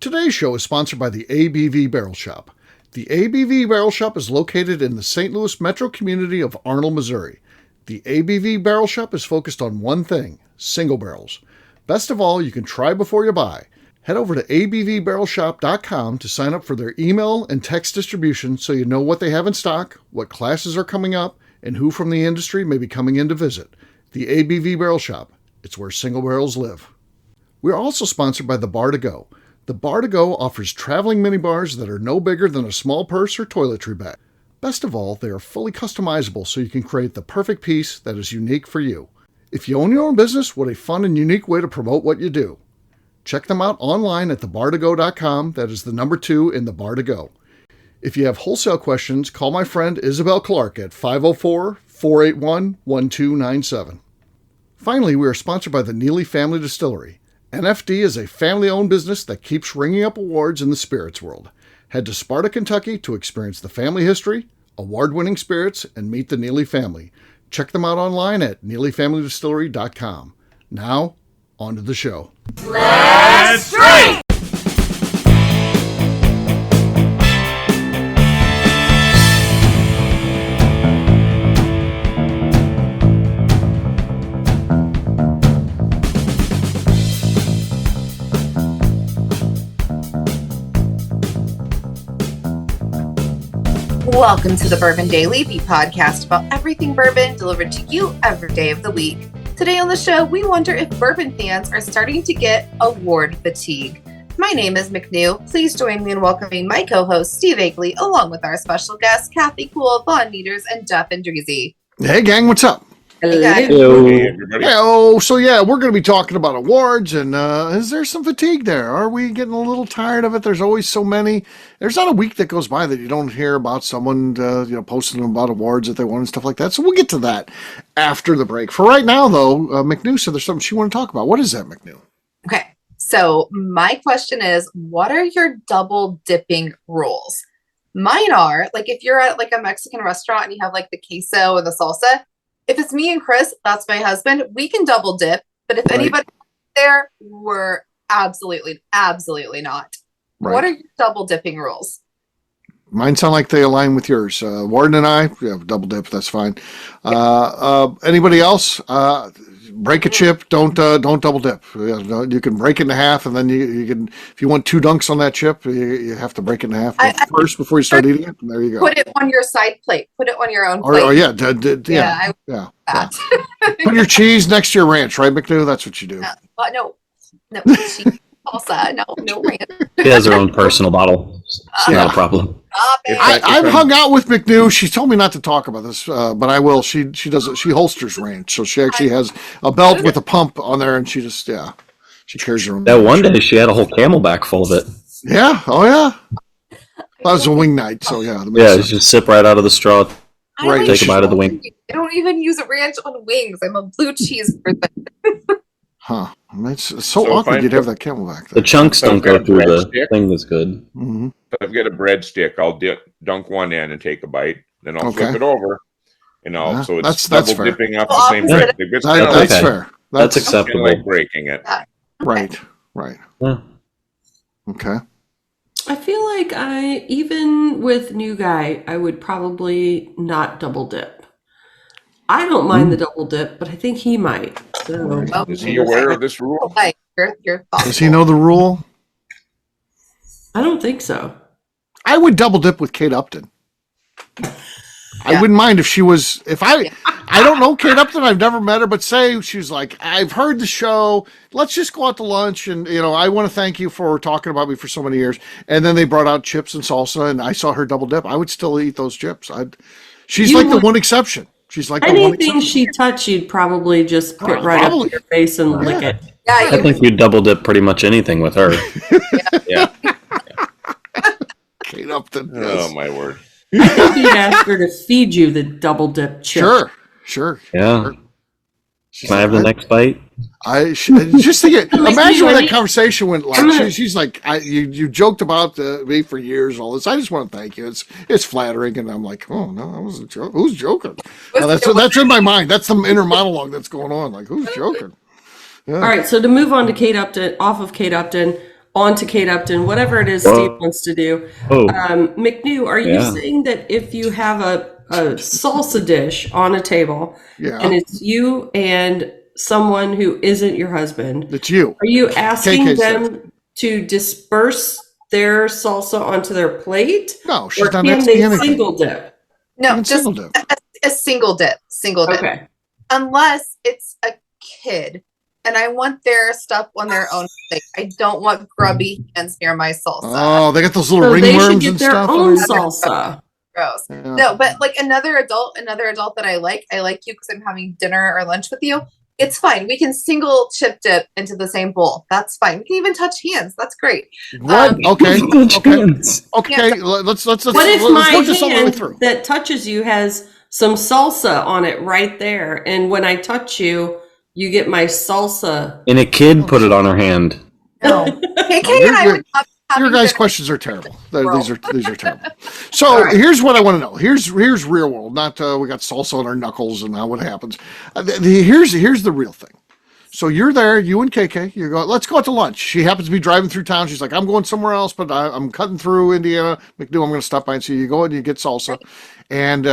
Today's show is sponsored by the ABV Barrel Shop. The ABV Barrel Shop is located in the St. Louis metro community of Arnold, Missouri. The ABV Barrel Shop is focused on one thing, single barrels. Best of all, you can try before you buy. Head over to abvbarrelshop.com to sign up for their email and text distribution so you know what they have in stock, what classes are coming up, and who from the industry may be coming in to visit. The ABV Barrel Shop. It's where single barrels live. We are also sponsored by the Bar to Go. The Bar to Go offers traveling minibars that are no bigger than a small purse or toiletry bag. Best of all, they are fully customizable so you can create the perfect piece that is unique for you. If you own your own business, what a fun and unique way to promote what you do. Check them out online at thebartogo.com. That is the number 2 in the Bar to Go. If you have wholesale questions, call my friend Isabel Clark at 504-481-1297. Finally, we are sponsored by the Neely Family Distillery. NFD is a family-owned business that keeps ringing up awards in the spirits world. Head to Sparta, Kentucky to experience the family history, award-winning spirits, and meet the Neely family. Check them out online at neelyfamilydistillery.com. Now, on to the show. Let's drink! Welcome to the Bourbon Daily, the podcast about everything bourbon delivered to you every day of the week. Today on the show, we wonder if bourbon fans are starting to get award fatigue. My name is McNew. Please join me in welcoming my co-host, Steve Agley, along with our special guests, Kathy Cool, Vaughn Nieters, and Jeff Andreezy. Hey, gang, what's up? Hello. Hey, everybody. Hello. So, yeah, we're going to be talking about awards, and is there some fatigue there? Are we getting a little tired of it? There's always so many. There's not a week that goes by that you don't hear about someone, posting about awards that they won and stuff like that. So we'll get to that after the break. For right now, though, McNew said there's something she wanted to talk about. What is that, McNew? Okay, so my question is, what are your double dipping rules? Mine are, like, if you're at like a Mexican restaurant and you have like the queso and the salsa, if it's me and Chris, that's my husband, we can double dip. But if anybody there, we're absolutely not. Right. What are your double dipping rules? Mine sound like they align with yours. Warden and I, yeah, double dip, that's fine. Anybody else? Break a chip, don't double dip. You can break it in half, and then you can, if you want 2 dunks on that chip, you have to break it in half first before you start eating it. And there you go. Put it on your side plate. Put it on your own plate. Yeah. Put your cheese next to your ranch, right, McNew? That's what you do. No, cheese, salsa, no ranch. She has her own personal bottle. It's not a problem. I've hung out with McNew. She told me not to talk about this, but I will. She does it. She holsters ranch, so she actually has a belt with a pump on there, and she carries her own. That one day she had a whole camelback full of it. Yeah. Oh yeah. That was a wing night, so yeah. Yeah, just sip right out of the straw. Right. Take a bite of the wing. I don't even use a ranch on wings. I'm a blue cheese person. Huh. It's so awkward you'd have that camelback. The chunks don't go through the thing that's good. Mm-hmm. If I've got a breadstick, I'll dunk one end and take a bite. Then I'll flip it over. So it's double dipping up the same way. That's fair. That's acceptable. Like breaking it. Right. Yeah. Okay. I feel like even with new guy, I would probably not double dip. I don't mind the double dip, but I think he might. So. Is he aware of this rule? Does he know the rule? I don't think so. I would double dip with Kate Upton. I wouldn't mind if she was, I don't know Kate Upton, I've never met her, but say she's like, I've heard the show, let's just go out to lunch, and I want to thank you for talking about me for so many years. And then they brought out chips and salsa, and I saw her double dip. I would still eat those chips. She's like the one exception. She's like anything she touched, you'd probably just put right up to your face and lick it. Yeah, I think you'd double dip pretty much anything with her. Yeah. Kate Upton. Oh my word. I think you'd ask her to feed you the double dip chip. Sure. Yeah. Sure. Can I have the next bite? Just think. Imagine where that conversation went. Like she's like, you joked about me for years. All this. I just want to thank you. It's flattering, and I'm like, oh no, I wasn't joking. Who's joking? That's in my mind. That's some inner monologue that's going on. Like, who's joking? Yeah. All right. So to move on to Kate Upton, off of Kate Upton, onto Kate Upton, whatever it is Steve wants to do. McNew, are you saying that if you have a salsa dish on a table and it's you and someone who isn't your husband, it's you. Are you asking them to disperse their salsa onto their plate? No, she's not asking anything. Single dip? No, just single dip. A single dip. Single dip. Okay. Unless it's a kid and I want their stuff on their own plate. I don't want grubby hands near my salsa. Oh, they got those little ringworms and stuff. Own salsa. Gross. Yeah. No, but like another adult that I like you because I'm having dinner or lunch with you. It's fine. We can single chip dip into the same bowl. That's fine. We can even touch hands. That's great. What? Okay. Okay. Yeah. Let's what if my hand that touches you has some salsa on it right there, and when I touch you, you get my salsa. And a kid put it on her hand. No. KK and I would not. Your guys' questions are terrible. These are terrible. So here's what I want to know. Here's real world. Not we got salsa on our knuckles and how what happens. Here's the real thing. So you're there, you and KK. You go. Let's go out to lunch. She happens to be driving through town. She's like, I'm going somewhere else, but I'm cutting through Indiana. McNew, I'm going to stop by and see you. Go and you get salsa, and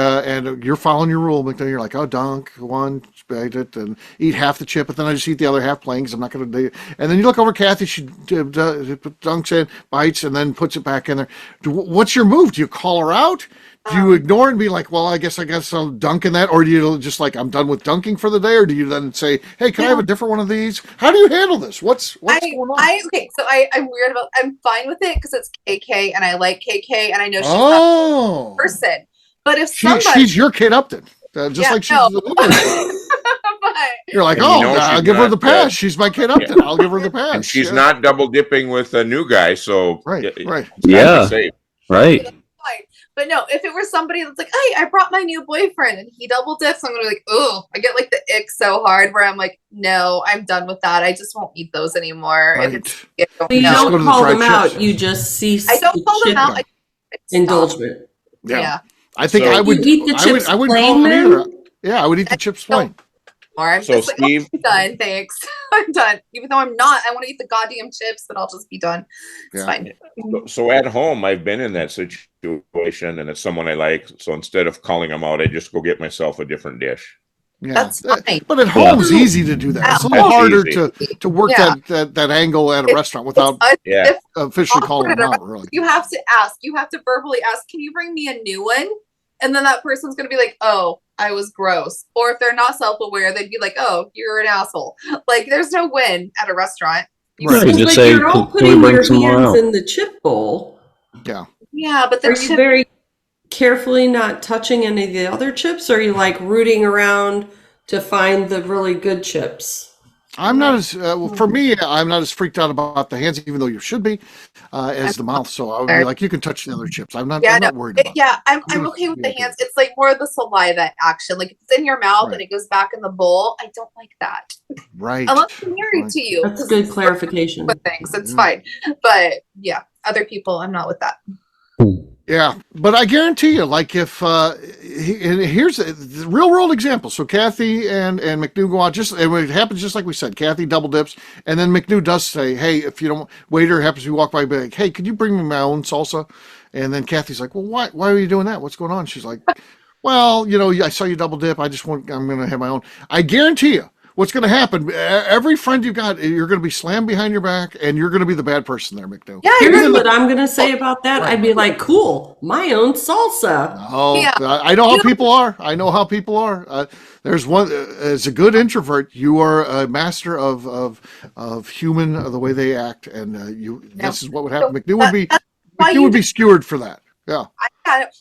you're following your rule, McNew. You're like, oh, dunk one, bite it, and eat half the chip, but then I just eat the other half plain because I'm not going to do it. And then you look over Kathy. She dunks in, bites, and then puts it back in there. What's your move? Do you call her out? Do you ignore and be like, well, I guess I'll dunk in that? Or do you just like, I'm done with dunking for the day? Or do you then say, hey, can I have a different one of these? How do you handle this? What's going on? I'm weird I'm fine with it because it's KK and I like KK and I know she's not a person. But if she's your Kate Upton, like she's you're like, I'll give her the pass. She's my Kate Upton. I'll give her the pass. And she's not double dipping with a new guy. So right. Right. But no, if it were somebody that's like, hey, I brought my new boyfriend and he double dips, I'm going to be like, oh, I get like the ick so hard where I'm like, no, I'm done with that. I just won't eat those anymore. Right. You don't call them out. You just cease. I don't call them out. Indulgement. Yeah. I think I would eat the chips I would plain, either. Yeah, I would eat the chips plain. I'm so just Steve, I'm done. Thanks. I'm done. Even though I'm not, I want to eat the goddamn chips, but I'll just be done. It's fine. So at home, I've been in that situation, and it's someone I like. So instead of calling them out, I just go get myself a different dish. Yeah, that's fine. But at home is easy to do that. It's a little harder to work that angle at a restaurant without officially calling them out. Really, you have to ask. You have to verbally ask. Can you bring me a new one? And then that person's going to be like, oh, I was gross. Or if they're not self-aware, they'd be like, oh, you're an asshole. Like, there's no win at a restaurant. Just say, you're all putting your hands in the chip bowl. Yeah. Yeah, but are you very carefully not touching any of the other chips? Or are you like rooting around to find the really good chips? I'm not as for me. I'm not as freaked out about the hands, even though you should be, as the mouth. So I would be like, you can touch the other chips. I'm not worried about. I'm okay with the hands. It's like more of the saliva action. Like if it's in your mouth and it goes back in the bowl, I don't like that. Right. Unless I'm married to you. That's good clarification. With things, it's fine. But yeah, other people, I'm not with that. Yeah, but I guarantee you, like if here's a real world example. So Kathy and McNew go out, and it happens just like we said. Kathy double dips, and then McNew does say, "Hey, if you don't," waiter happens to walk by, be like, "Hey, could you bring me my own salsa?" And then Kathy's like, "Well, why are you doing that? What's going on?" She's like, "Well, I saw you double dip. I'm going to have my own." I guarantee you, what's going to happen? Every friend you got, you're going to be slammed behind your back, and you're going to be the bad person there, McNew. Yeah, here's what I'm going to say about that. I'd be like, cool, my own salsa. Oh, yeah. I know how people are. There's one. As a good introvert, you are a master of human, the way they act, and this is what would happen. McNew would be skewered for that. Yeah.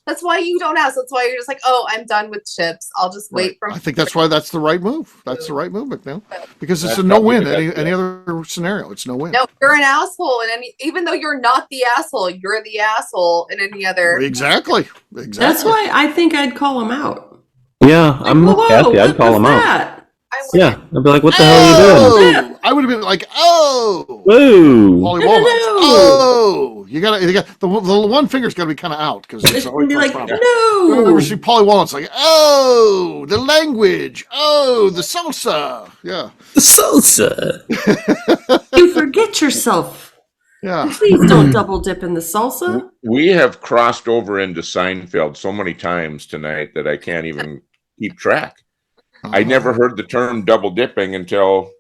That's why you don't ask. That's why you're just like, oh, I'm done with chips. I'll just wait for. I think that's why that's the right move. That's the right move, McNew, because it's a no-win. Any other scenario, it's no win. No, you're an asshole, and even though you're not the asshole, you're the asshole in any other. Exactly. That's why I think I'd call him out. Yeah, I'm with Kathy. I'd call him out. Yeah, I'd be like, what the hell are you doing? I would have been like, oh, whoa, Polly Walnuts. Oh, you got the one finger's got to be kind of out because it's always like, problem. No. We see Polly Walnuts like, oh, the language, oh, the salsa, yeah, the salsa. You forget yourself. Yeah. Please don't double dip in the salsa. We have crossed over into Seinfeld so many times tonight that I can't even keep track. I never heard the term double dipping until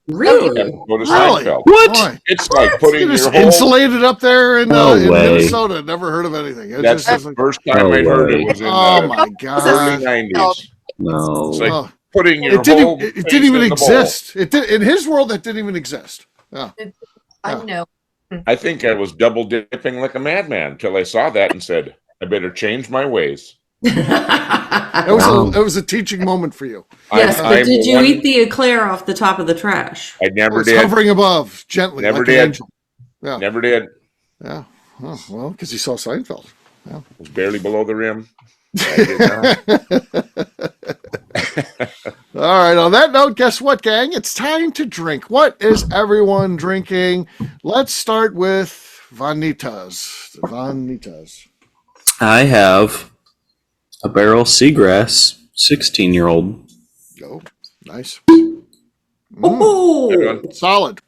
really go to Seinfeld. What? Boy. It's like putting your whole insulated up there in Minnesota. Never heard of anything. That's the first time I heard it was in my God. early 90s. No. It's like putting your it didn't even exist. It did in his world. That didn't even exist. Yeah. I know. I think I was double dipping like a madman until I saw that and said, I better change my ways. It was a teaching moment for you. Yes, but did you eat the eclair off the top of the trash? I never did. Hovering above gently. Never like did. An angel. Yeah. Never did. Yeah. Oh, well, because he saw Seinfeld. Yeah. It was barely below the rim. I did not. All right. On that note, guess what, gang? It's time to drink. What is everyone drinking? Let's start with Nieters. Nieters. I have a Barrel Seagrass 16-year-old. Oh, nice. Oh, solid.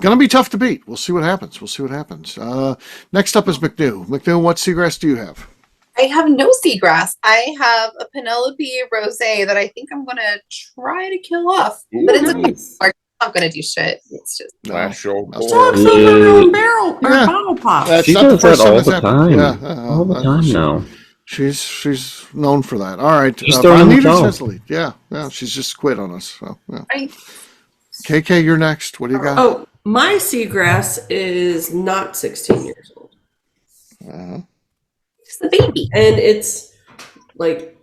Gonna be tough to beat. We'll see what happens. Next up is McNew. McNew, what seagrass do you have? I have no seagrass. I have a Penelope Rosé that I think I'm gonna try to kill off. But it's not gonna do shit. It's just last show. Talks over her own barrel or bottle pop. She does that all the time. Yeah, all the time now. She's known for that. All right, Nieters has the lead. Yeah, she's just quit on us. So, yeah. KK, you're next. What do you got? Oh, my seagrass is not 16 years old. It's the baby, and it's like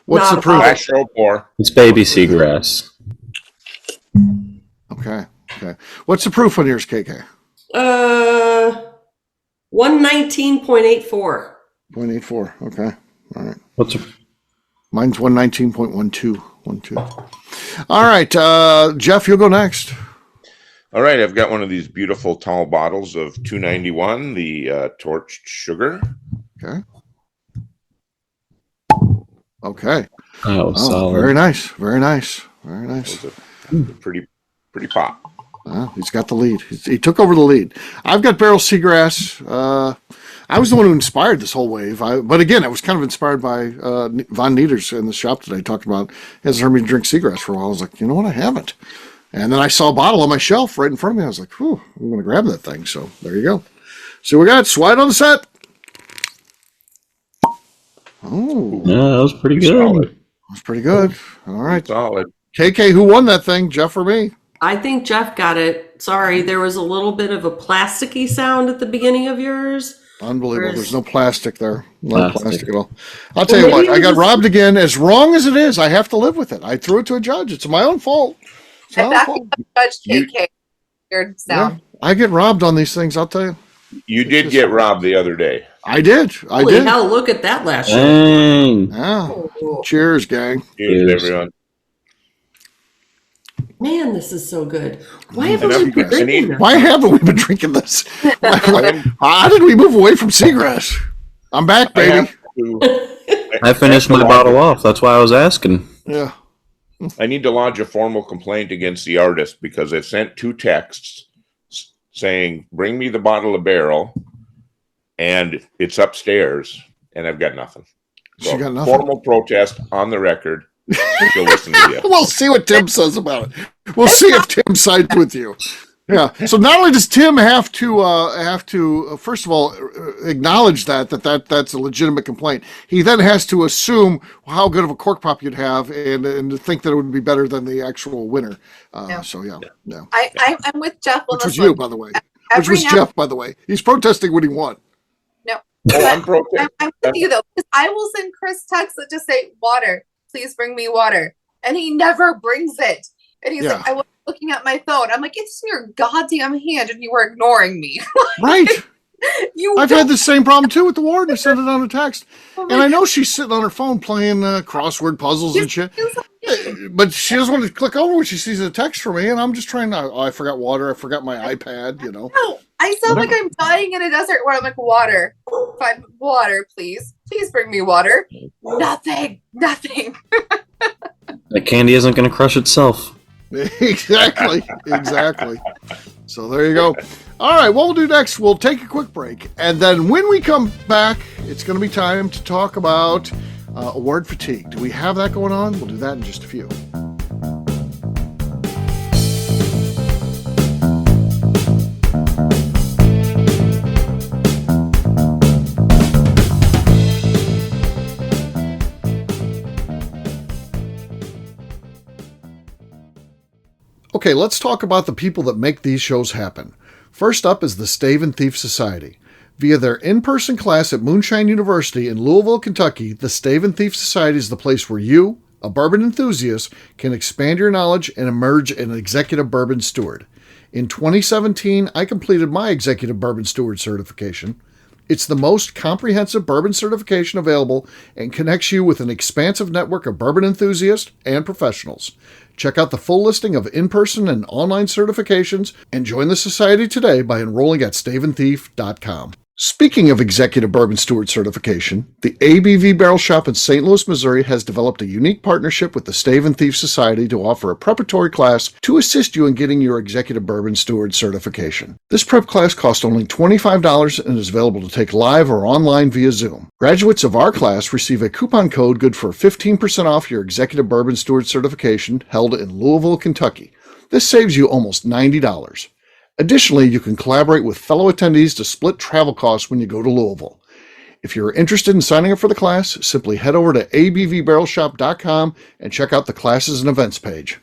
what's the proof? Last show for it's baby seagrass. Okay. What's the proof on yours, KK? 119.84. 0.84. Okay. All right. Mine's 119.12. All right. Jeff, you'll go next. All right. I've got one of these beautiful tall bottles of 291, the torched sugar. Okay. Oh, solid. Very nice. Pretty pop. He's got the lead. He took over the lead. I've got Barrel Seagrass. I was the one who inspired this whole wave. But again, I was kind of inspired by Von Nieters in the shop today, talking about he hasn't heard me drink seagrass for a while. I was like, you know what? I haven't. And then I saw a bottle on my shelf right in front of me. I was like, whew, I'm going to grab that thing. So there you go. So we got Swide on the set. Oh. Yeah, that was pretty good. Solid. That was pretty good. All right. Solid. KK, who won that thing? Jeff or me? I think Jeff got it. Sorry, there was a little bit of a plasticky sound at the beginning of yours. Unbelievable. There's no plastic there. No plastic at all. I'll tell you what, I got robbed again. As wrong as it is, I have to live with it. I threw it to a judge. It's my own fault. It's my own fault. Judge KK. Weird sound. Yeah, I get robbed on these things, I'll tell you. You did get robbed the other day. I did. Holy hell, look at that last show. Yeah. Cheers, gang. Cheers, everyone. Man, this is so good. Why haven't we been drinking this? Why haven't we been drinking this? How did we move away from seagrass? I'm back, baby. I finished my bottle off. That's why I was asking. Yeah. I need to lodge a formal complaint against the artist because I sent 2 texts saying, bring me the bottle of barrel, and it's upstairs, and I've got nothing. So, she got nothing. Formal protest on the record. She'll listen to you. We'll see what Tim says about it. We'll see if Tim sides with you. Yeah. So not only does Tim have to first of all acknowledge that's a legitimate complaint, he then has to assume how good of a cork pop you'd have and to think that it would be better than the actual winner. So yeah. I'm with Jeff. Which was you, by the way. Which was Jeff, by the way. He's protesting what he won. No. I'm protesting. I'm with you though, because I will send Chris texts that just say water. Please bring me water. And he never brings it. And he's like, I was looking at my phone. I'm like, it's in your goddamn hand and you were ignoring me. Right. I've had the same problem too with the warden. I sent it on a text. And I know she's sitting on her phone playing crossword puzzles and shit. But she doesn't want to click over when she sees a text from me. And I'm just trying to, I forgot water. I forgot my iPad, you know. No, I sound like I'm dying in a desert where I'm like, water. Find water, please. Please bring me water. Nothing. The candy isn't going to crush itself. Exactly. So there you go. All right, what we'll do next, we'll take a quick break. And then when we come back, it's going to be time to talk about award fatigue. Do we have that going on? We'll do that in just a few. Okay, let's talk about the people that make these shows happen. First up is the Stave and Thief Society. Via their in-person class at Moonshine University in Louisville, Kentucky, the Stave and Thief Society is the place where you, a bourbon enthusiast, can expand your knowledge and emerge an executive bourbon steward. In 2017, I completed my executive bourbon steward certification. It's the most comprehensive bourbon certification available and connects you with an expansive network of bourbon enthusiasts and professionals. Check out the full listing of in-person and online certifications and join the society today by enrolling at staveandthief.com. Speaking of Executive Bourbon Steward certification, the ABV Barrel Shop in St. Louis, Missouri has developed a unique partnership with the Stave and Thief Society to offer a preparatory class to assist you in getting your Executive Bourbon Steward certification. This prep class costs only $25 and is available to take live or online via Zoom. Graduates of our class receive a coupon code good for 15% off your Executive Bourbon Steward certification held in Louisville, Kentucky. This saves you almost $90. Additionally, you can collaborate with fellow attendees to split travel costs when you go to Louisville. If you're interested in signing up for the class, simply head over to abvbarrelshop.com and check out the classes and events page.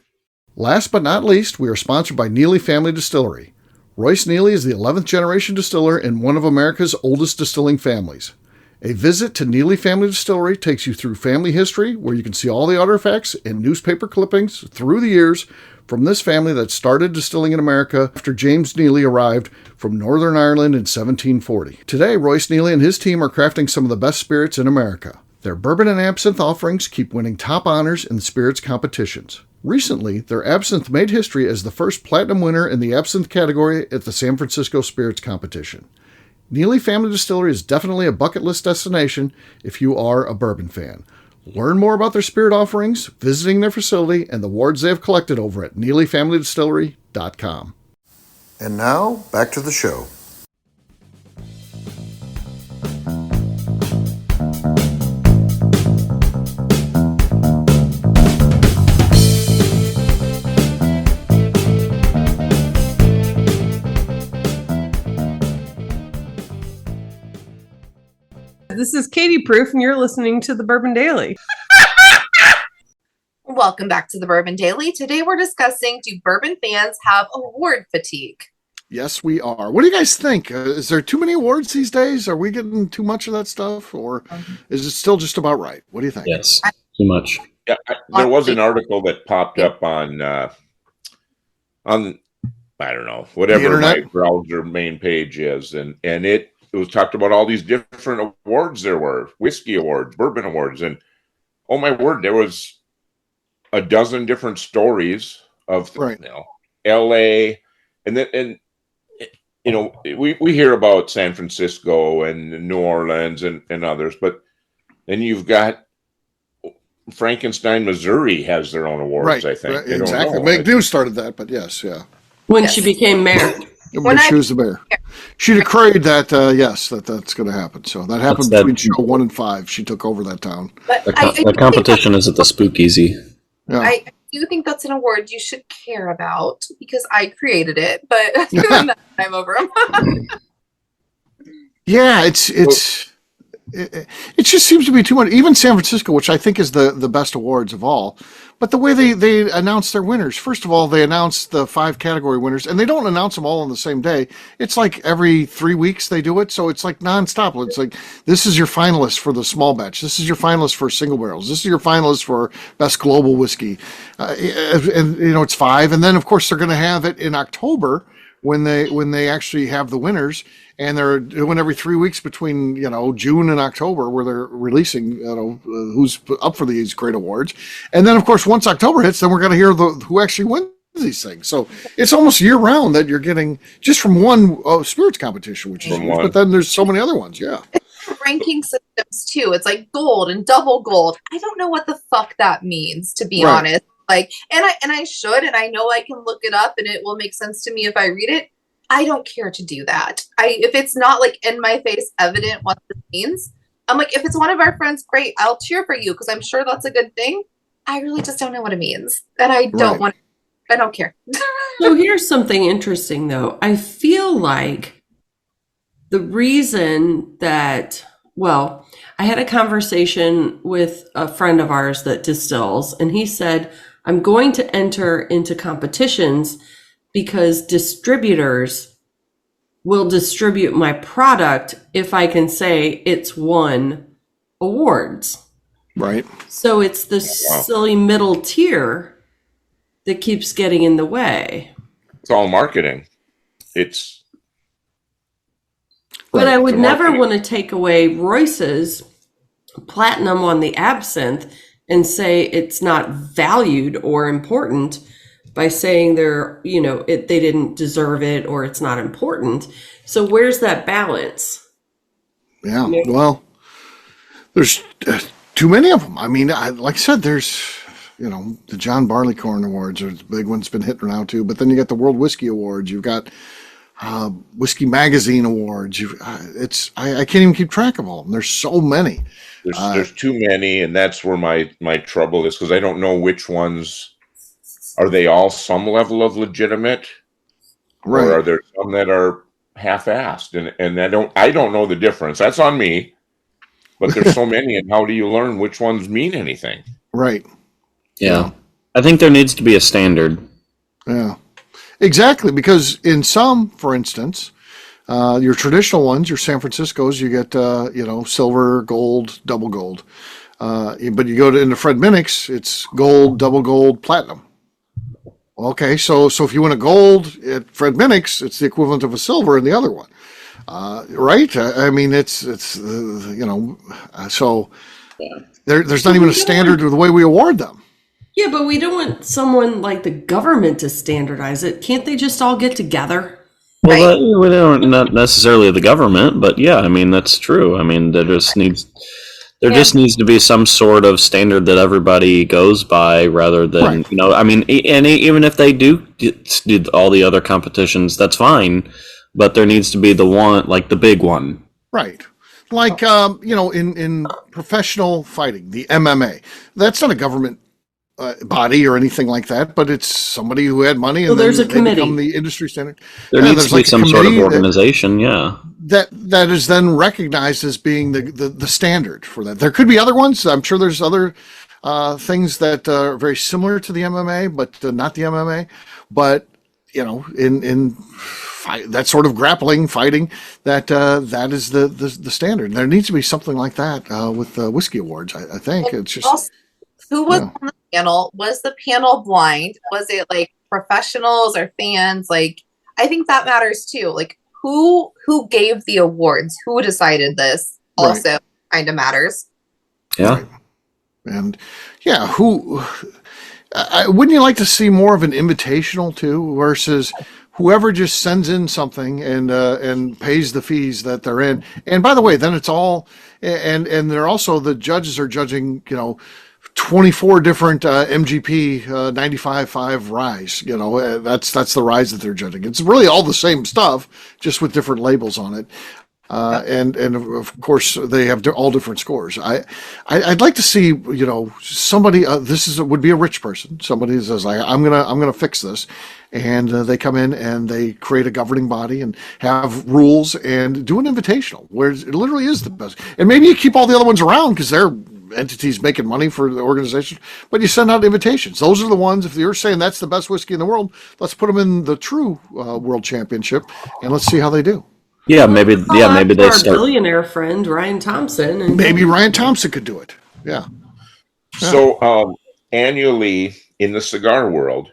Last but not least, we are sponsored by Neely Family Distillery. Royce Neely is the 11th generation distiller in one of America's oldest distilling families. A visit to Neely Family Distillery takes you through family history, where you can see all the artifacts and newspaper clippings through the years from this family that started distilling in America after James Neely arrived from Northern Ireland in 1740. Today, Royce Neely and his team are crafting some of the best spirits in America. Their bourbon and absinthe offerings keep winning top honors in the spirits competitions. Recently, their absinthe made history as the first platinum winner in the absinthe category at the San Francisco Spirits Competition. Neely Family Distillery is definitely a bucket list destination if you are a bourbon fan. Learn more about their spirit offerings, visiting their facility, and the awards they have collected over at NeelyFamilyDistillery.com. And now, back to the show. This is Katie Proof, and you're listening to the Bourbon Daily. Welcome back to the Bourbon Daily. Today we're discussing, do bourbon fans have award fatigue? Yes, we are. What do you guys think? Is there too many awards these days? Are we getting too much of that stuff? Or is it still just about right? What do you think? Yes, too much. Yeah, there was an article that popped up on I don't know, whatever my browser main page is. And it was talked about all these different awards there were, whiskey awards, bourbon awards. And oh my word, there was a dozen different stories of LA. And then, we hear about San Francisco and New Orleans and others, but then you've got Frankenstein, Missouri has their own awards, I think. Right, exactly. McNew started that, but yes, yeah. When she became mayor. When she was the mayor. She decreed that, that's going to happen. So that happened between show 1 and 5. She took over that town. But the competition is at the Speakeasy. Yeah. I do think that's an award you should care about because I created it, but I'm over them. Yeah, it just seems to be too much. Even San Francisco, which I think is the best awards of all, but the way they announce their winners. First of all, they announce the 5 category winners, and they don't announce them all on the same day. It's like every 3 weeks they do it, so it's like nonstop. It's like, this is your finalist for the small batch. This is your finalist for single barrels. This is your finalist for best global whiskey. And it's 5, and then of course they're going to have it in October when they actually have the winners. And they're doing every 3 weeks between, June and October where they're releasing, who's up for these great awards. And then, of course, once October hits, then we're going to hear who actually wins these things. So it's almost year round that you're getting just from one spirits competition, which is huge, but then there's so many other ones. Yeah. Ranking systems too. It's like gold and double gold. I don't know what the fuck that means, to be honest. And I should, and I know I can look it up and it will make sense to me if I read it. I don't care to do that. If it's not like in my face evident what this means, I'm like, if it's one of our friends, great, I'll cheer for you because I'm sure that's a good thing. I really just don't know what it means. And I don't care. So here's something interesting though. I feel like the reason that, well, I had a conversation with a friend of ours that distills, and he said, I'm going to enter into competitions because distributors will distribute my product if I can say it's won awards. Right. So it's the silly middle tier that keeps getting in the way. It's all marketing. But I would never want to take away Royce's platinum on the absinthe and say it's not valued or important by saying they didn't deserve it or it's not important. So where's that balance? Yeah. Well, there's too many of them. I mean, like I said, there's, the John Barleycorn Awards are the big one's been hitting now too. But then you got the World Whiskey Awards. You've got Whiskey Magazine Awards. I can't even keep track of all of them. There's so many. There's too many, and that's where my trouble is, because I don't know which ones. Are they all some level of legitimate, right? Or are there some that are half-assed? And I don't know the difference. That's on me. But there's so many, and how do you learn which ones mean anything? Right. Yeah. I think there needs to be a standard. Yeah. Exactly, because in some, for instance, your traditional ones, your San Franciscos, you get silver, gold, double gold. But you go into Fred Minnick's, it's gold, double gold, platinum. Okay, so if you win a gold at Fred Minnick's, it's the equivalent of a silver in the other one, right? I mean, it's so there's not even a standard to the way we award them. Yeah, but we don't want someone like the government to standardize it. Can't they just all get together? Well, we don't, not necessarily the government, but yeah, I mean, that's true. I mean, there just needs to be some sort of standard that everybody goes by, rather than, I mean, and even if they do all the other competitions, that's fine, but there needs to be the one, like the big one. Right. Like, in professional fighting, the MMA, that's not a government body or anything like that, but it's somebody who had money and there's a they committee. become the industry standard. There needs to be some sort of organization, that is then recognized as being the standard for that. There could be other ones. I'm sure there's other things that are very similar to the MMA, but not the MMA. But in that sort of grappling fighting, that is the standard. There needs to be something like that with the whiskey awards. I think it's just. Also, who was on the panel? Was the panel blind? Was it like professionals or fans? Like, I think that matters too. Like, who gave the awards? Who decided this? Also, kind of matters. Yeah, right. And who? Wouldn't you like to see more of an invitational too, versus whoever just sends in something and pays the fees that they're in? And by the way, then it's all and they're also, the judges are judging 24 different MGP 95.5 ryes. That's the ryes that they're judging. It's really all the same stuff, just with different labels on it. And of course they have all different scores. I'd like to see somebody. Would be a rich person. Somebody that says, I'm gonna fix this, and they come in and they create a governing body and have rules and do an invitational where it literally is the best. And maybe you keep all the other ones around because they're entities making money for the organization, but you send out invitations. Those are the ones. If you're saying that's the best whiskey in the world, let's put them in the true world championship and let's see how they do. Yeah, maybe they start. Our billionaire friend Ryan Thompson, and maybe Ryan Thompson could do it. Yeah. So annually in the cigar world,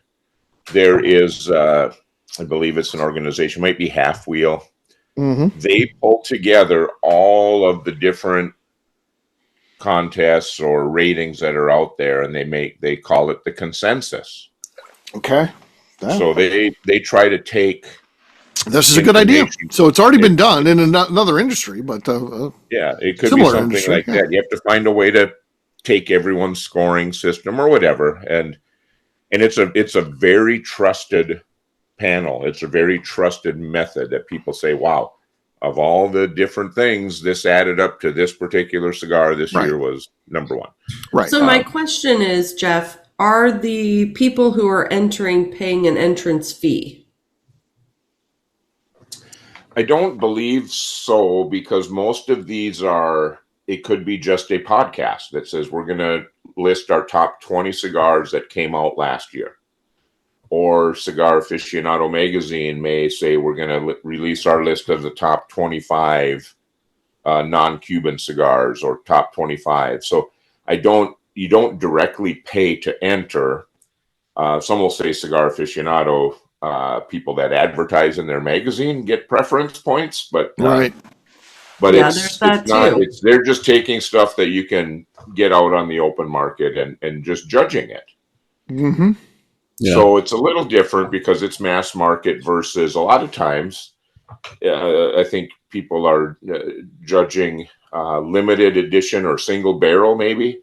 there is, I believe it's an organization, might be Half Wheel. Mm-hmm. They pull together all of the different contests or ratings that are out there, and they call it the consensus. Okay. So they try to take. This is a good idea. So it's already been done in another industry, but it could be something like that. You have to find a way to take everyone's scoring system or whatever, and it's a very trusted panel. It's a very trusted method that people say, wow, of all the different things, this added up to this particular cigar this year was number one. Right. So my question is, Jeff, are the people who are entering paying an entrance fee? I don't believe so, because most of these it could be just a podcast that says we're going to list our top 20 cigars that came out last year. Or Cigar Aficionado magazine may say we're going to release our list of the top 25 non-Cuban cigars, or top 25. So you don't directly pay to enter. Some will say Cigar Aficionado, people that advertise in their magazine get preference points, but it's not. They're just taking stuff that you can get out on the open market and just judging it. Mm-hmm. Yeah. So it's a little different because it's mass market versus a lot of times I think people are judging limited edition or single barrel maybe.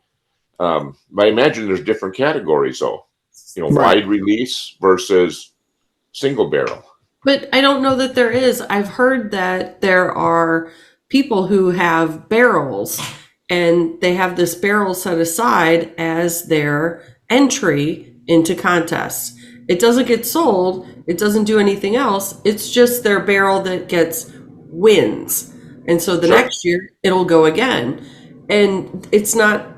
But I imagine there's different categories though. Wide release versus single barrel. But I don't know that there is. I've heard that there are people who have barrels and they have this barrel set aside as their entry into contests. It doesn't get sold. It doesn't do anything else. It's just their barrel that gets wins. And so the next year it'll go again. And it's not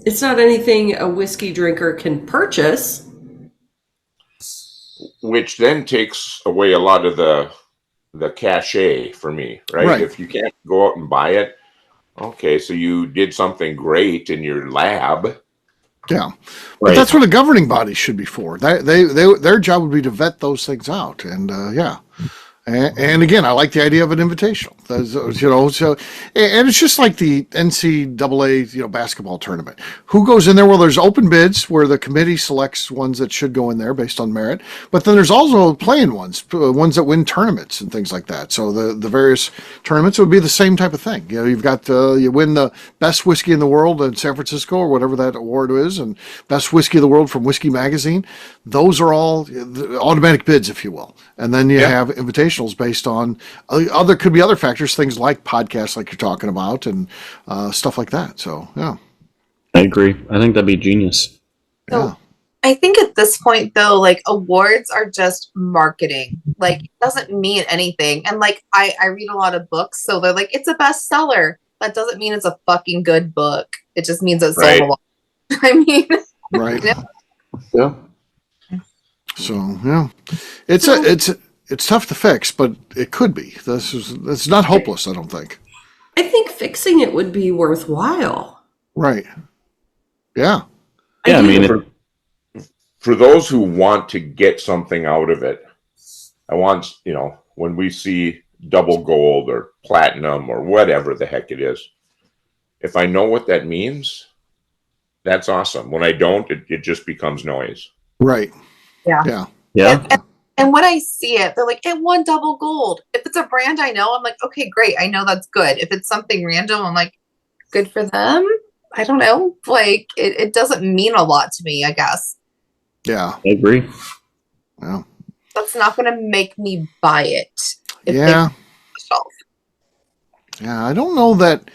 anything a whiskey drinker can purchase. Which then takes away a lot of the cachet for me, right? If you can't go out and buy it, okay, so you did something great in your lab. Yeah, but that's what the governing bodies should be for. Their job would be to vet those things out, and and again, I like the idea of an invitational. And it's just like the NCAA, basketball tournament. Who goes in there? Well, there's open bids where the committee selects ones that should go in there based on merit. But then there's also playing ones that win tournaments and things like that. So the various tournaments would be the same type of thing. You've got you win the best whiskey in the world in San Francisco or whatever that award is, and best whiskey of the world from Whiskey Magazine. Those are all automatic bids, if you will. And then you have invitationals based on could be other factors, things like podcasts like you're talking about and stuff like that. So, yeah. I agree. I think that'd be genius. So, I think at this point, though, like awards are just marketing. Like, it doesn't mean anything. And like, I read a lot of books, so they're like, it's a bestseller. That doesn't mean it's a fucking good book. It just means it's sold a lot. I mean, right. Yeah. So, yeah. It's tough to fix, but it could be. It's not hopeless, I don't think. I think fixing it would be worthwhile. Right. Yeah. Yeah, I mean, for those who want to get something out of it, I want, when we see double gold or platinum or whatever the heck it is, if I know what that means, that's awesome. When I don't, it just becomes noise. Right. Yeah. And when I see it, they're like, it won double gold. If it's a brand I know, I'm like, okay, great. I know that's good. If it's something random, I'm like, good for them. I don't know. Like, it doesn't mean a lot to me, I guess. Yeah. I agree. Yeah. That's not going to make me buy it. Yeah. I don't know that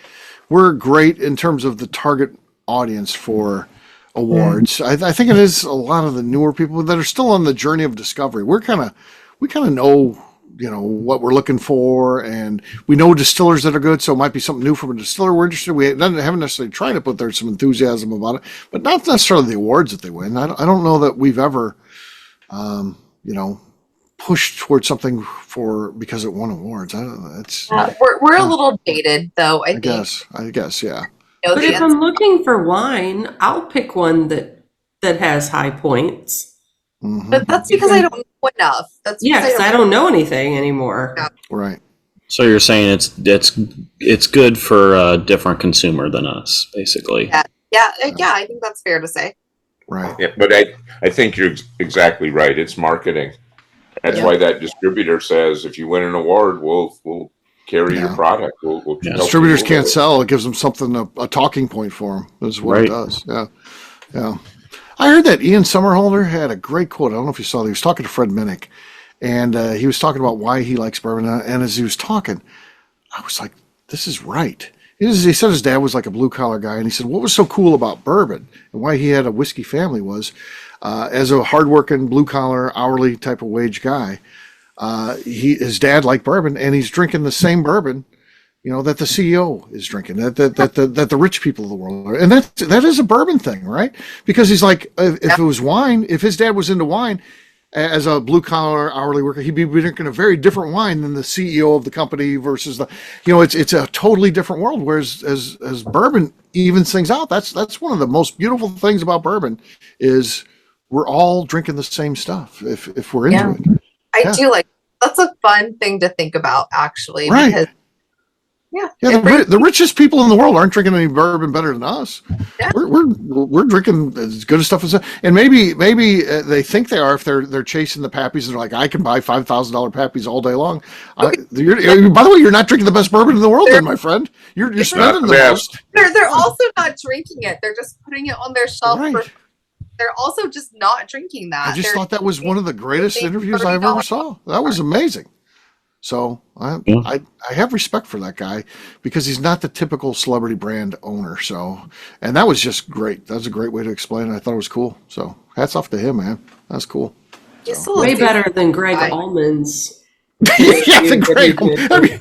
we're great in terms of the target audience for awards. I think it is a lot of the newer people that are still on the journey of discovery. We kind of know, what we're looking for, and we know distillers that are good. So it might be something new from a distiller we're interested in. We haven't necessarily tried it, but there's some enthusiasm about it, but not necessarily the awards that they win. I don't know that we've ever, pushed towards something because it won awards. I don't know. We're a little dated though. I guess, yeah. But if I'm looking for wine, I'll pick one that has high points. Mm-hmm. But that's because I don't know enough. That's because I don't know anything anymore. Yeah. Right. So you're saying it's good for a different consumer than us, basically. Yeah. I think that's fair to say. Right. Yeah, but I think you're exactly right. It's marketing. That's why that distributor says, if you win an award, we'll carry your product. We'll distributors can't sell. It gives them something, a talking point for them. That's what it does. Yeah. I heard that Ian Somerhalder had a great quote. I don't know if you saw that. He was talking to Fred Minnick, and he was talking about why he likes bourbon. And as he was talking, I was like, "This is right." He said his dad was like a blue collar guy, and he said what was so cool about bourbon and why he had a whiskey family was, as a hardworking blue collar hourly type of wage guy, his dad liked bourbon, and he's drinking the same bourbon, that the CEO is drinking, that the rich people of the world are, and that is a bourbon thing, right? Because he's like, if it was wine, if his dad was into wine, as a blue collar hourly worker, he'd be drinking a very different wine than the CEO of the company versus it's a totally different world. Whereas as bourbon evens things out, that's one of the most beautiful things about bourbon is we're all drinking the same stuff if we're into it. I do like that's a fun thing to think about actually, right? Because the richest people in the world aren't drinking any bourbon better than us. Yeah. We're drinking as good as stuff as, and maybe they think they are if they're chasing the pappies and they're like, I can buy $5,000 pappies all day long. By the way, you're not drinking the best bourbon in the world, then, my friend. You're spending the most. They're also not drinking it. They're just putting it on their shelf. Right. They're also just not drinking that. I just thought that was one of the greatest interviews I've ever saw. That was amazing. So I have respect for that guy because he's not the typical celebrity brand owner. So, and that was just great. That was a great way to explain it. I thought it was cool. So hats off to him, man. That's cool. So. Way better than Greg Allman's. The Greg. I mean,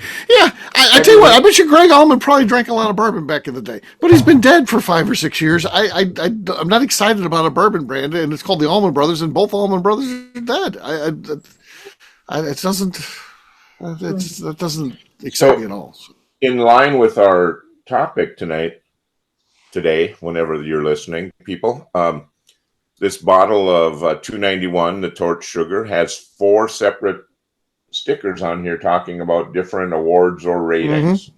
I tell you what. I bet you Greg Allman probably drank a lot of bourbon back in the day, but he's been dead for 5 or 6 years. I'm not excited about a bourbon brand, and it's called the Allman Brothers, and both Allman Brothers are dead. It doesn't. That doesn't excite me at all. So. In line with our topic today, whenever you're listening, people, this bottle of 291, the Torch Sugar, has 4 separate stickers on here talking about different awards or ratings.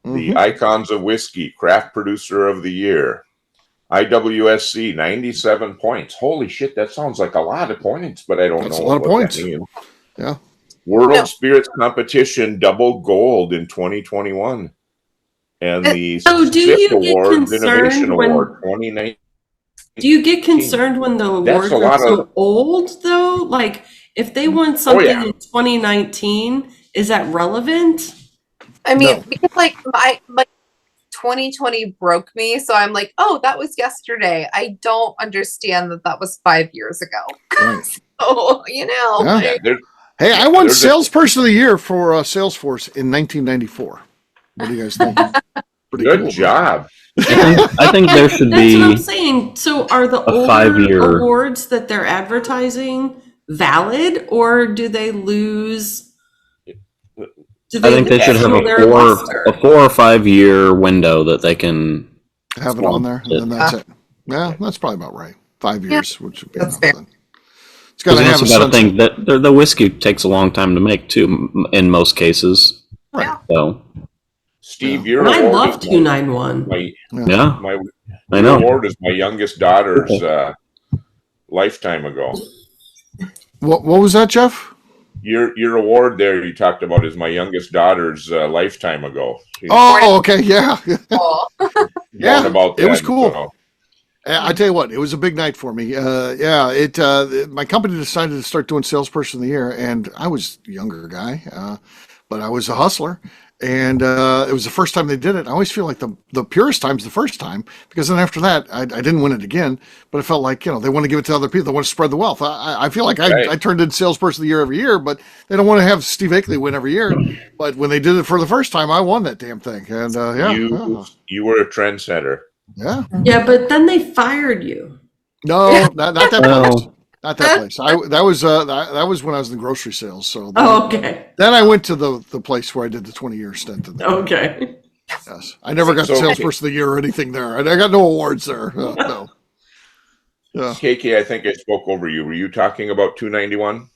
Mm-hmm. The Icons of Whiskey, Craft Producer of the Year, IWSC, 97 points. Holy shit, that sounds like a lot of points, but I don't know. That's a lot of points. Yeah. World Spirits Competition double gold in 2021. And the Fifth Award, Innovation Award 2019. Do you get concerned when the awards are so old, though? Like, if they won something in 2019, is that relevant? I mean, because like my 2020 broke me, so I'm like, oh, that was yesterday. I don't understand that was 5 years ago. Right. So, hey, I won Salesperson of the Year for Salesforce in 1994. What do you guys think? Good job. I think there should be. That's what I'm saying. So, are the older 5-year awards that they're advertising valid, or do they lose? I think they should have a 4 or 5 year window that they can have it on there, and then that's it. Yeah, that's probably about right. 5 years, which would be enough. Fair. It's got to have a thing that the whiskey takes a long time to make too, in most cases. Right. So, Steve, your I love 291. I know. Award is my youngest daughter's lifetime ago. What was that, Jeff? Your award there you talked about is my youngest daughter's lifetime ago. Okay, yeah. Yeah, about that, it was cool. So. I tell you what, it was a big night for me. My company decided to start doing Salesperson of the Year, and I was a younger guy, but I was a hustler, and it was the first time they did it. I always feel like the purest time's the first time, because then after that, I didn't win it again, but it felt like, they want to give it to other people. They want to spread the wealth. I feel like I turned in Salesperson of the Year every year, but they don't want to have Steve Akeley win every year. But when they did it for the first time, I won that damn thing. And you were a trendsetter. Yeah. Yeah, but then they fired you. No, not that place. Not that place. That was when I was in grocery sales. So okay. Then I went to the place where I did the 20-year stint. Okay. Yes, I never got the Salesperson of the Year or anything there. I got no awards there. No. Yeah. KK, I think I spoke over you. Were you talking about 291?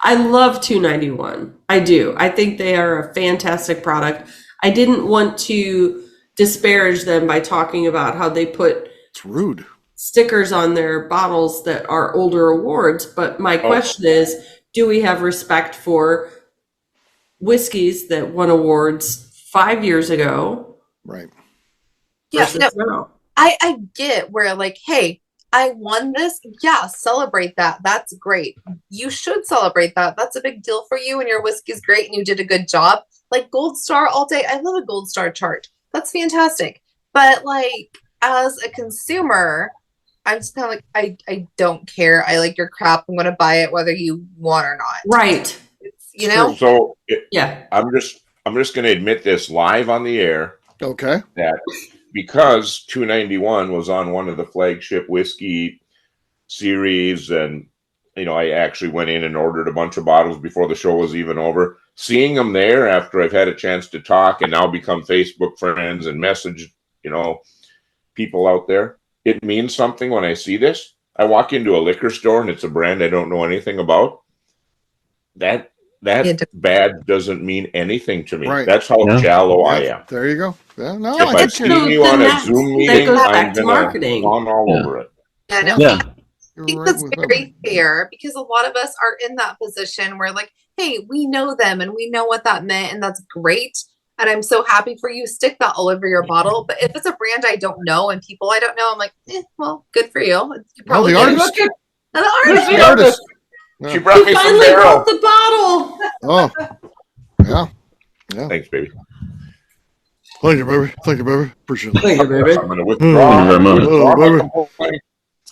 I love 291. I do. I think they are a fantastic product. I didn't want to disparage them by talking about how they put it's rude stickers on their bottles that are older awards, but my question is, do we have respect for whiskeys that won awards 5 years ago? Right. Yeah, no, I get where, like, hey, I won this. Yeah, celebrate that. That's great. You should celebrate that. That's a big deal for you, and your whiskey's great, and you did a good job. Like gold star all day. I love a gold star chart. That's fantastic. But like as a consumer, I'm just kind of like, I don't care. I like your crap. I'm going to buy it whether you want or not. Right. You know? So yeah, I'm just going to admit this live on the air. Okay. That because 291 was on one of the flagship whiskey series, and I actually went in and ordered a bunch of bottles before the show was even over. Seeing them there after I've had a chance to talk and now become Facebook friends and message, people out there, it means something when I see this. I walk into a liquor store and it's a brand I don't know anything about. That bad doesn't mean anything to me. Right. That's how shallow I am. There you go. Yeah, no, if I've seen you on a Zoom meeting, I'm going on all over it. Yeah, no, Yeah. I think that's very fair because a lot of us are in that position where like, hey, we know them and we know what that meant, and that's great. And I'm so happy for you. Stick that all over your bottle. But if it's a brand I don't know and people I don't know, I'm like, well, good for you. You probably the artist. The artist. Yeah. She brought me some finally barrel. brought the bottle. Oh, yeah. Thanks, baby. Thank you, baby. Appreciate it. Thank you, baby. I'm going to withdraw. My complaint.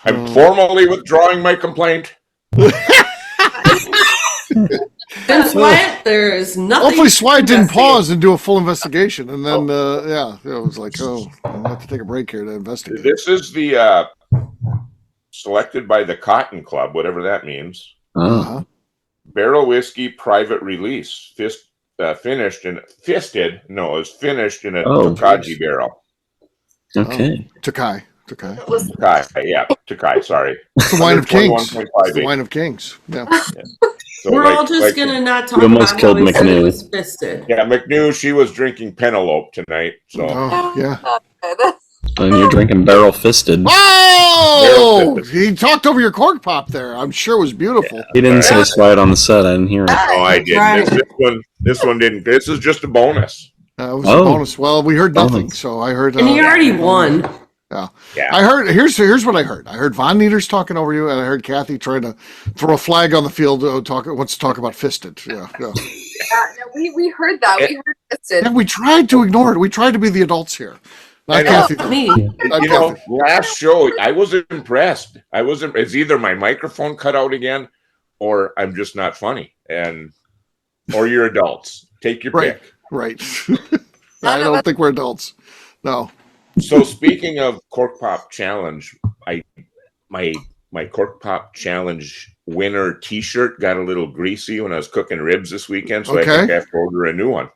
I'm formally withdrawing my complaint. Since Wyatt, there is nothing. Hopefully, Swide didn't pause and do a full investigation, and then it was like, I'm gonna have to take a break here to investigate. This is the selected by the Cotton Club, whatever that means. Uh-huh. Barrel whiskey private release, finished in fisted. No, it was finished in a Tokaji barrel. Okay. Tokai. Tokai. Sorry. It's the wine of kings. It's the wine of kings. Yeah. So we're all just gonna not talk almost about killed how he said McNew. it was fisted. Yeah, McNew. She was drinking Penelope tonight. So yeah. And you're drinking barrel fisted. Oh! He talked over your cork pop there. I'm sure it was beautiful. He didn't say Swide on the set. I didn't hear it. Oh, I did. Right. This one didn't. This is just a bonus. It was a bonus. Well, we heard nothing, so I heard. And he already won. Yeah. I heard. Here's what I heard. I heard Von Nieters talking over you, and I heard Kathy trying to throw a flag on the field. Wants to talk about fisted. Yeah. No, we heard that. We heard fisted. Yeah, we tried to ignore it. We tried to be the adults here. Not Kathy. Last show I was impressed. It's either my microphone cut out again, or I'm just not funny, or you're adults. Take your pick. Right. I don't think we're adults. No. So speaking of Cork Pop Challenge, my Cork Pop Challenge winner T-shirt got a little greasy when I was cooking ribs this weekend, so I think I have to order a new one.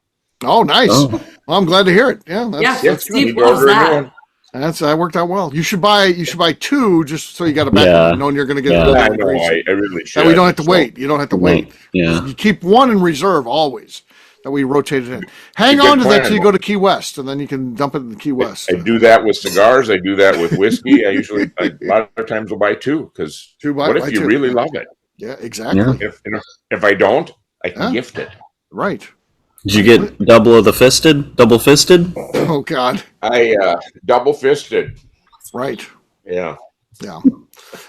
Oh, nice. Well, I'm glad to hear it. Yeah, that's Steve loves that. That worked out well. You should buy two just so you got a backup, knowing you're going to get a little bit greasy. I really should. And we don't have to wait. You don't have to wait. Yeah. You keep one in reserve always. That we rotate it in. Hang on to that till you go to Key West, and then you can dump it in Key West. I do that with cigars. I do that with whiskey. I usually, a lot of times, will buy two because what if you really love it? Yeah, exactly. Yeah. If I don't, I can gift it. Right. Did you get double fisted? Oh God. I double fisted. Right. Yeah. Yeah.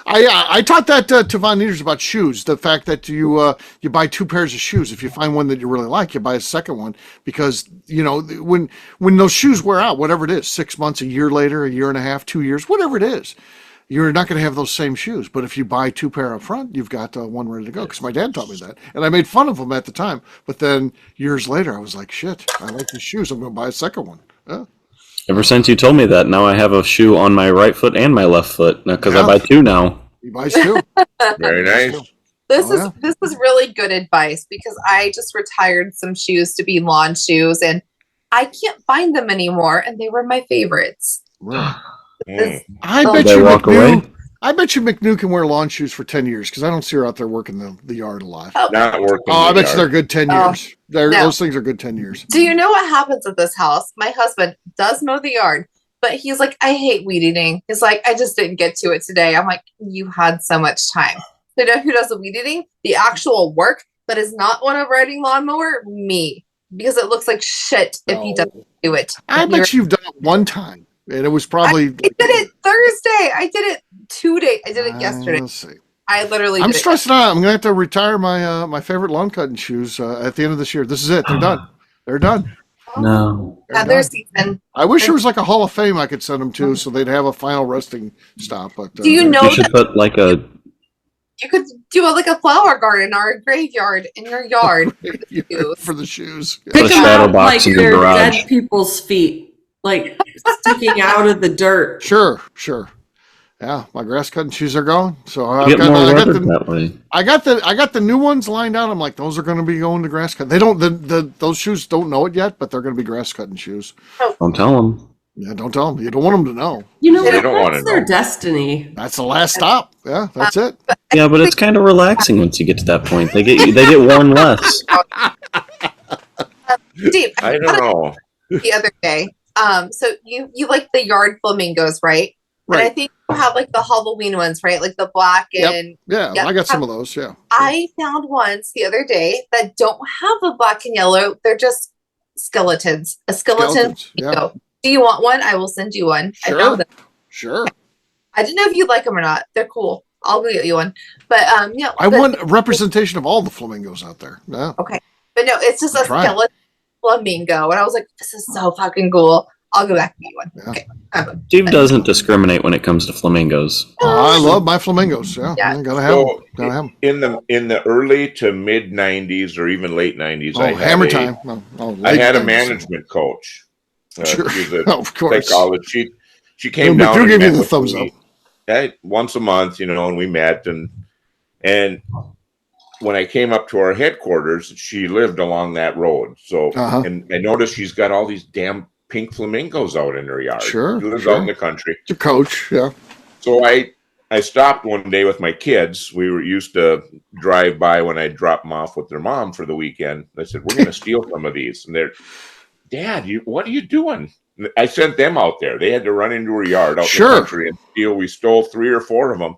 I taught that to Von Nieters about shoes. The fact that you buy two pairs of shoes. If you find one that you really like, you buy a second one because when those shoes wear out, whatever it is, 6 months, a year later, a year and a half, 2 years, whatever it is, you're not going to have those same shoes. But if you buy two pair up front, you've got one ready to go. Because my dad taught me that, and I made fun of him at the time. But then years later, I was like, shit, I like these shoes. I'm going to buy a second one. Yeah. Ever since you told me that, now I have a shoe on my right foot and my left foot because I buy two now. He buys two. Very nice. This is really good advice because I just retired some shoes to be lawn shoes and I can't find them anymore, and they were my favorites. I bet you McNew can wear lawn shoes for 10 years because I don't see her out there working the yard a lot. Not working. Oh, I bet you they're good 10 years. Those things are good 10 years. Do you know what happens at this house? My husband does mow the yard, but he's like, I hate weed eating. He's like, I just didn't get to it today. I'm like, you had so much time. You know who does the weed eating? The actual work, but is not one of riding lawnmower? Me. Because it looks like shit if he doesn't do it. I bet you've done it one time. And it was probably. I did it Thursday. I did it 2 days. I did it yesterday. Let's see. I literally. I'm stressing out. I'm gonna have to retire my my favorite lawn cutting shoes at the end of this year. This is it. They're done. They're done. No. Another season. I wish there was like a Hall of Fame I could send them to, so they'd have a final resting stop. But do you know you should put like a. You could do like a flower garden or a graveyard in your yard for the shoes. Pick them out like they're dead people's feet, like sticking out of the dirt. Sure. Yeah, my grass cutting shoes are gone. So I got the new ones lined out. I'm like, those are going to be going to grass cut. They don't. Those shoes don't know it yet, but they're going to be grass cutting shoes. Don't tell them. Yeah, don't tell them. You don't want them to know. You know, that's their destiny. That's the last stop. Yeah, that's it. Yeah, but it's kind of relaxing once you get to that point. They get worn less. Steve, I don't know. The other day, so you like the yard flamingos, right? Right. And I think you have like the Halloween ones, right? Like the black and yeah, I got some of those. Yeah. I found ones the other day that don't have a black and yellow. They're just skeletons. A skeleton. Yeah. Do you want one? I will send you one. Sure. I found them. Sure. I didn't know if you'd like them or not. They're cool. I'll go get you one. But yeah. I want a representation of all the flamingos out there. Yeah. Okay. But no, it's just a skeleton flamingo. And I was like, this is so fucking cool. I'll go back and get one. Yeah. Okay. Steve doesn't discriminate when it comes to flamingos. I love my flamingos. Yeah. Gotta have them. Gotta have them. In the early to mid 90s or even late 90s, hammer time. I had a management coach. Sure. She was of course. She came down and give met you the with thumbs me, up. Once a month, and we met and when I came up to our headquarters, she lived along that road. So and I noticed she's got all these damn pink flamingos out in her yard. Sure. She lives out in the country. It's a coach, yeah. So I stopped one day with my kids. We were used to drive by when I dropped them off with their mom for the weekend. I said, we're going to steal some of these. And they're, Dad, what are you doing? I sent them out there. They had to run into her yard out in the country and steal. We stole 3 or 4 of them.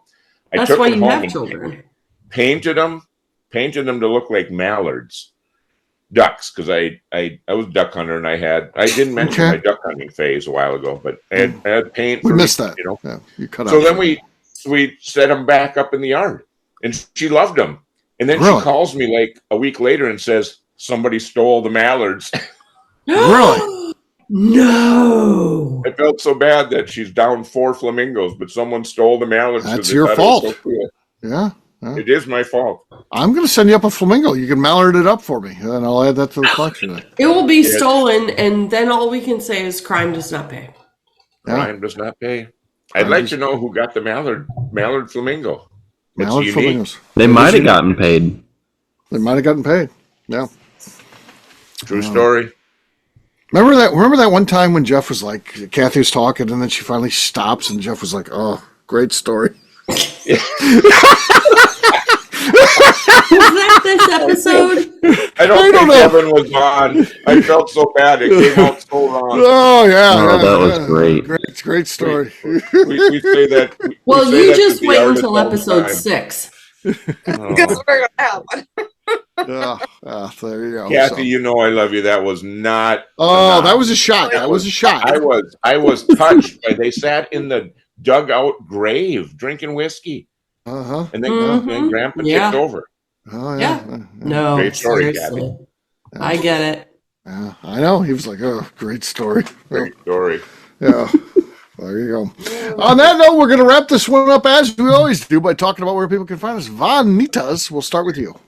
That's why you have children. Painted them to look like mallards. Ducks, because I was a duck hunter and I didn't mention my duck hunting phase a while ago, but I had paint. We missed that. Yeah, you cut so then we set them back up in the yard, and she loved them. And then she calls me like a week later and says somebody stole the mallards. Really? No. I felt so bad that she's down 4 flamingos, but someone stole the mallards. That's your fault. So cool. Yeah. It is my fault. I'm going to send you up a flamingo. You can mallard it up for me, and I'll add that to the collection. It will be stolen, and then all we can say is crime does not pay. Crime does not pay. I'd like to know who got the mallard flamingo. Mallard flamingos. They might have gotten paid. Yeah. True story. Remember that one time when Jeff was like, Kathy was talking, and then she finally stops, and Jeff was like, "Oh, great story." Was that this episode? I don't think Kevin was on. I felt so bad. It came out so wrong. Oh, yeah. That was great. Great story. We say that. You just wait until episode 6. Because we're going to have one. There you go. Kathy, I love you. That was not. That was a shot. That was a shot. I was touched. They sat in the dugout grave drinking whiskey. And then Grandpa tipped over. Oh, yeah. No. Great story, seriously. Kathy. I get it. Yeah, I know. He was like, "Oh, great story." Great story. Yeah. There you go. On that note, we're going to wrap this one up as we always do by talking about where people can find us. Von Nieters, we'll start with you.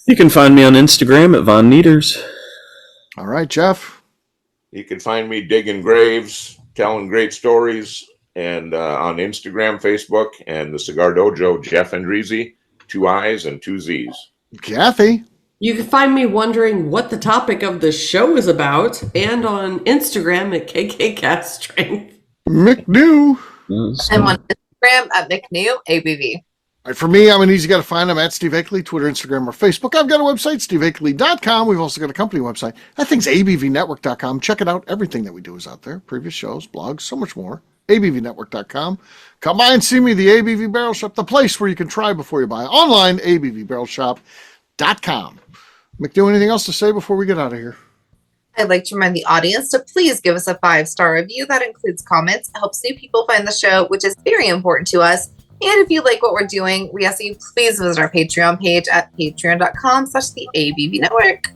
You can find me on Instagram at Von Nieters. All right, Jeff. You can find me digging graves, telling great stories, and on Instagram, Facebook, and the Cigar Dojo, Jeff Andreezy, 2 I's and 2 Z's. Kathy. You can find me wondering what the topic of the show is about, and on Instagram at KKCastStrength. McNew. I'm on Instagram at McNew ABV. All right, for me, I'm an easy guy to find. I'm at Steve Akeley, Twitter, Instagram, or Facebook. I've got a website, steveakeley.com. We've also got a company website. That thing's abvnetwork.com. Check it out. Everything that we do is out there. Previous shows, blogs, so much more. abvnetwork.com. Come by and see me, the ABV Barrel Shop, the place where you can try before you buy. Online, abvbarrelshop.com. McNew, anything else to say before we get out of here? I'd like to remind the audience to please give us a 5-star review. That includes comments. It helps new people find the show, which is very important to us. And if you like what we're doing, we ask that you please visit our Patreon page at patreon.com/the ABV Network.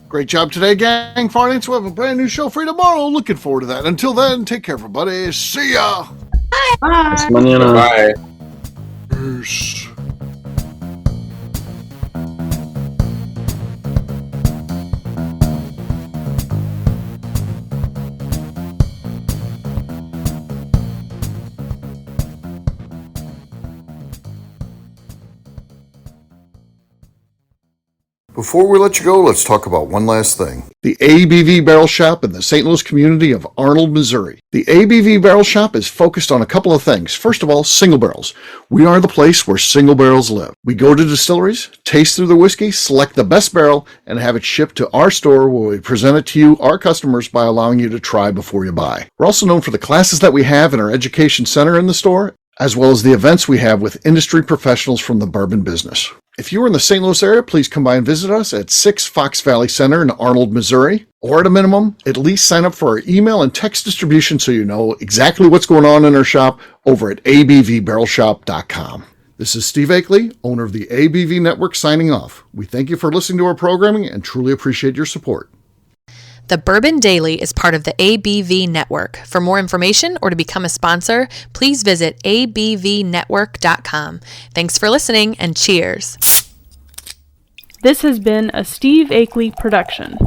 Great job today, gang. Finance, we'll have a brand new show for you tomorrow. Looking forward to that. Until then, take care, everybody. See ya. Bye. Bye. Peace. Before we let you go, let's talk about one last thing. The ABV Barrel Shop in the St. Louis community of Arnold, Missouri. The ABV Barrel Shop is focused on a couple of things. First of all, single barrels. We are the place where single barrels live. We go to distilleries, taste through the whiskey, select the best barrel, and have it shipped to our store where we present it to you, our customers, by allowing you to try before you buy. We're also known for the classes that we have in our education center in the store, as well as the events we have with industry professionals from the bourbon business. If you are in the St. Louis area, please come by and visit us at 6 Fox Valley Center in Arnold, Missouri. Or at a minimum, at least sign up for our email and text distribution so you know exactly what's going on in our shop over at abvbarrelshop.com. This is Steve Akeley, owner of the ABV Network, signing off. We thank you for listening to our programming and truly appreciate your support. The Bourbon Daily is part of the ABV Network. For more information or to become a sponsor, please visit abvnetwork.com. Thanks for listening and cheers. This has been a Steve Akeley production.